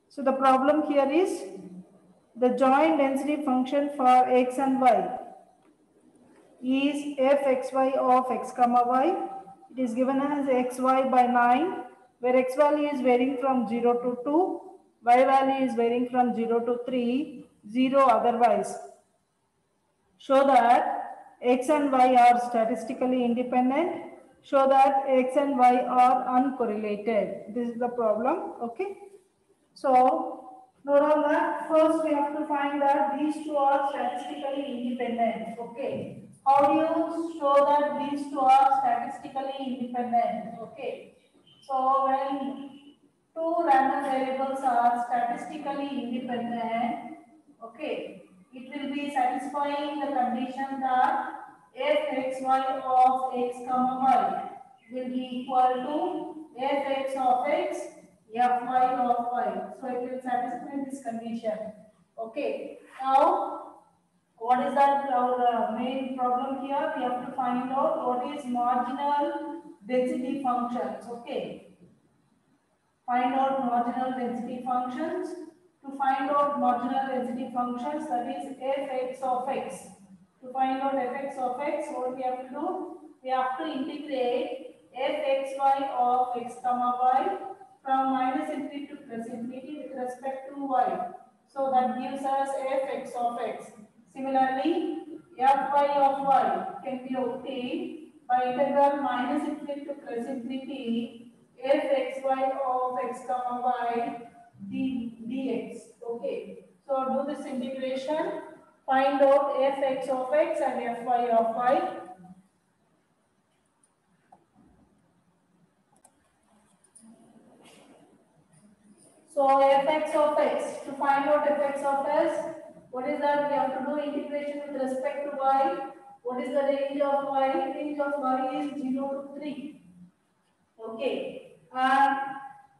So the problem here is the joint density function for x and y is fxy of x comma y. It is given as xy by 9, where x value is varying from 0 to 2, y value is varying from 0 to 3, 0 otherwise. Show that x and y are statistically independent. Show that x and y are uncorrelated. This is the problem. Okay. So, note on that. First, we have to find that these two are statistically independent. Okay. How do you show that these two are statistically independent? Okay. So, when two random variables are statistically independent, okay, it will be satisfying the condition that fxy of x comma y will be equal to fx of x fy of y. So it will satisfy this condition. Okay. Now, what is that our main problem here? We have to find out what is marginal density functions. Okay. Find out marginal density functions. To find out marginal density functions, that is fx of x. To find out fx of x, what we have to do? We have to integrate fxy of x comma y from minus infinity to plus infinity with respect to y. So that gives us fx of x. Similarly, fy of y can be obtained by integral minus infinity to plus infinity fxy of x comma y dx. Okay. So do this integration. Find out fx of x and fy of y. So fx of x. To find out fx of s, what is that? We have to do integration with respect to y. What is the range of y? Range of y is 0 to 3. Okay. And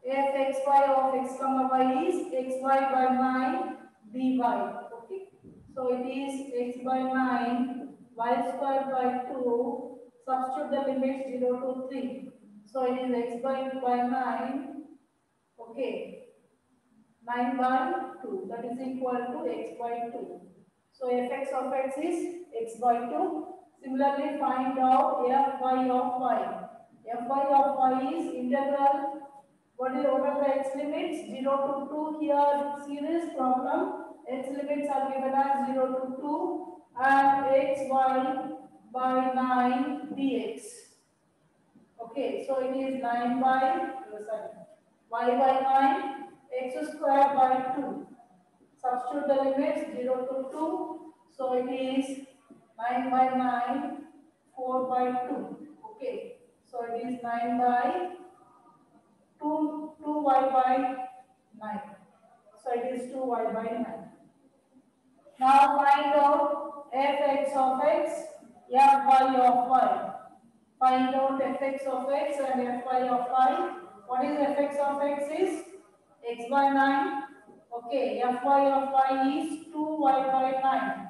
fxy of x comma y is xy by 9 dy. Okay. So it is x by 9 y square by 2. Substitute the limits 0 to 3. So it is x by 9. Okay. 9 by 2. That is equal to x by 2. So fx of x is x by 2. Similarly, find out fy of y. Fy of y is integral. What are the x limits? 0 to 2. Here, see this problem. X limits are given as 0 to 2 and xy by 9 dx. Okay, so it is 9 by, y by 9, x square by 2. Substitute the limits 0 to 2. So it is 9 by 9, 4 by 2. Okay. So it is 9 by 2y by 9. So it is 2y by 9. Now find out fx of x, fy of y. Find out fx of x and fy of y. What is fx of x is x by 9. Okay, fy of y is 2y by 9.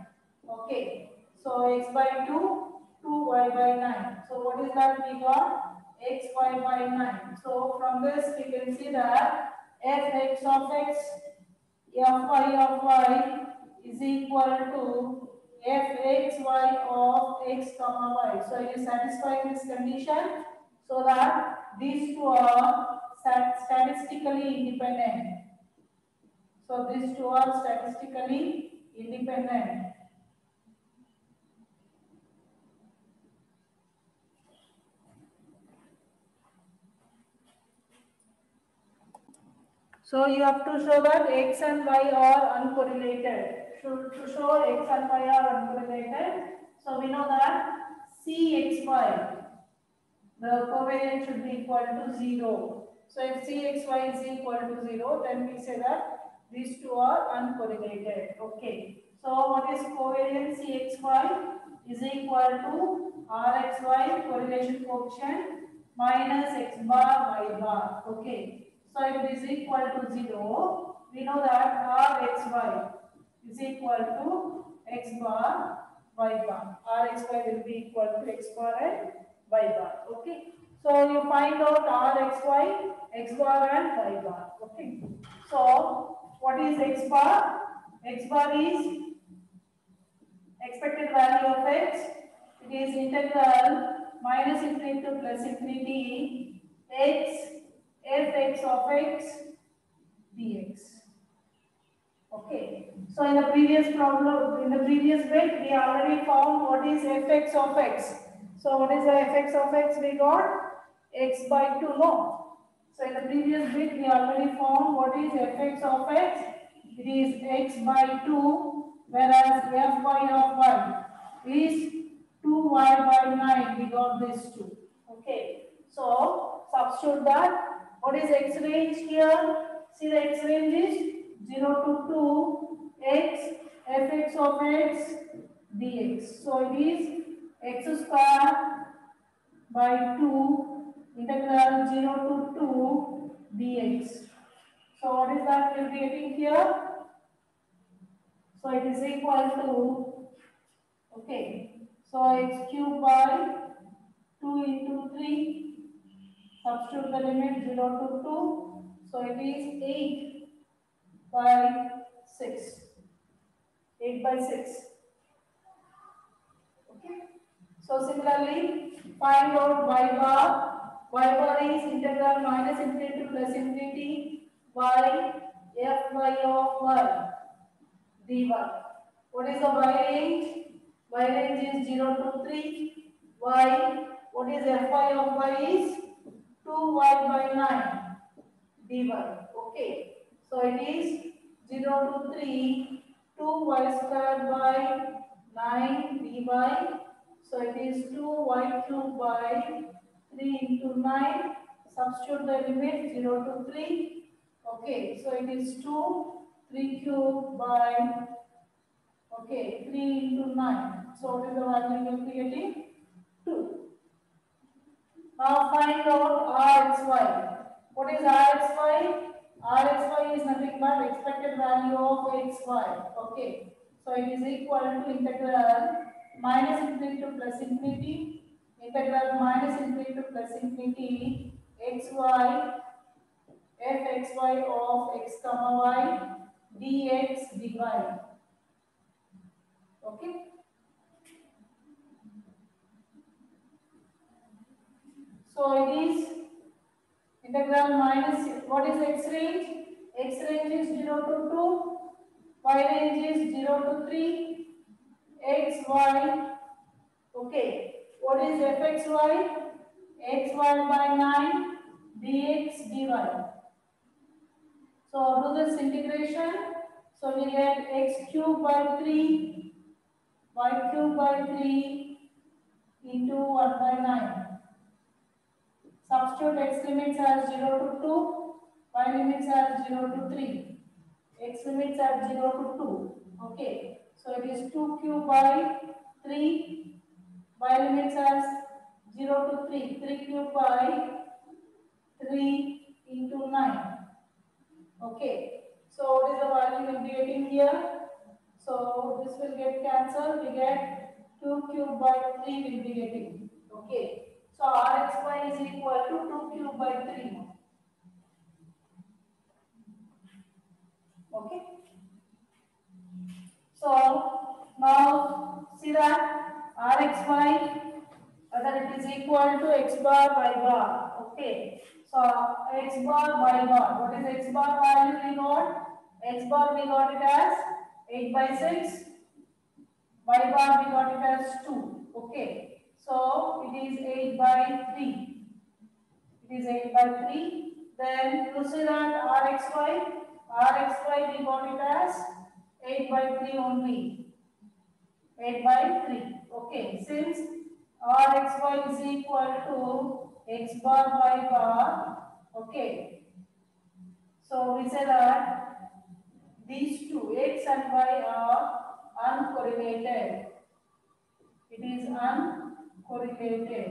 Okay, so x by 2, 2y by 9. So what is that we got? Xy by 9. So from this we can see that fx of x, fy of y is equal to fxy of x comma y. So it is satisfying this condition so that these two are statistically independent. So these two are statistically independent. So you have to show that x and y are uncorrelated. To show x and y are uncorrelated, so we know that cxy, the covariance should be equal to 0. So if cxy is equal to 0, then we say that these two are uncorrelated. Okay. So what is covariance cxy is equal to rxy correlation coefficient minus x bar y bar. Okay. So if it is equal to 0, we know that rxy is equal to x bar y bar. Rxy will be equal to x bar and y bar. Okay. So you find out rxy, x bar and y bar. Okay. So What is x bar? X bar is expected value of x. It is integral minus infinity to plus infinity x fx of x dx. Okay. So in the previous problem, in the previous bit, we already found what is fx of x. So what is the fx of x? We got x by 2, no? So in the previous bit, we already found what is fx of x. It is x by 2, whereas fy of y is 2y by 9. We got this 2. Okay. So substitute that. What is x range here? See, the x range is 0 to 2 x fx of x dx. So it is x square by 2 integral 0 to 2 dx. So what is that we will be getting here? So it is equal to, okay, so x cube by 2 into 3, substitute the limit 0 to 2, so it is 8 by 6. 8 by 6. Okay. So similarly, find out y bar. Y bar is integral minus infinity to plus infinity y fy of y dy. What is the y range? Y range is 0 to 3. Y. What is fy of y is 2y by 9 dy. Okay. So it is 0 to 3, 2y squared by 9 dy. So it is 2y cubed by 3 into 9. Substitute the limit 0 to 3. Okay, so it is 2, 3 cubed by, okay, 3 into 9. So what is the value we will be getting? 2. Now find out Rxy. What is Rxy? Rxy is nothing but expected value of xy. Okay. So it is equal to integral minus infinity to plus infinity, integral minus infinity to plus infinity xy fxy of x comma y dx dy. Okay. So it is integral minus, what is x range? X range is 0 to 2, y range is 0 to 3, x, y, okay. What is fxy? Xy by 9, dx, dy. So do this integration. So we get x cube by 3, y cube by 3 into 1 by 9. Substitute x limits as 0 to 2, y limits as 0 to 3. X limits are 0 to 2. Okay. So it is 2 cube by 3. Y limits as 0 to 3. 3 cube by 3 into 9. Okay. So what is the value we will be getting here? So this will get cancelled. We get 2 cube by 3 will be getting. Okay. So Rxy is equal to 2 cube by 3. Okay. So now see that Rxy, whether it is equal to x bar y bar. Okay. So x bar y bar. What is x bar value we got? X bar we got it as 8 by 6. Y bar we got it as 2. Okay. So it is 8 by 3. It is 8 by 3. Then proceed on Rxy. Rxy we got it as 8 by 3 only. 8 by 3. Okay. Since Rxy is equal to x bar y bar. Okay. So we say that these two, x and y, are uncorrelated. It is uncorrelated.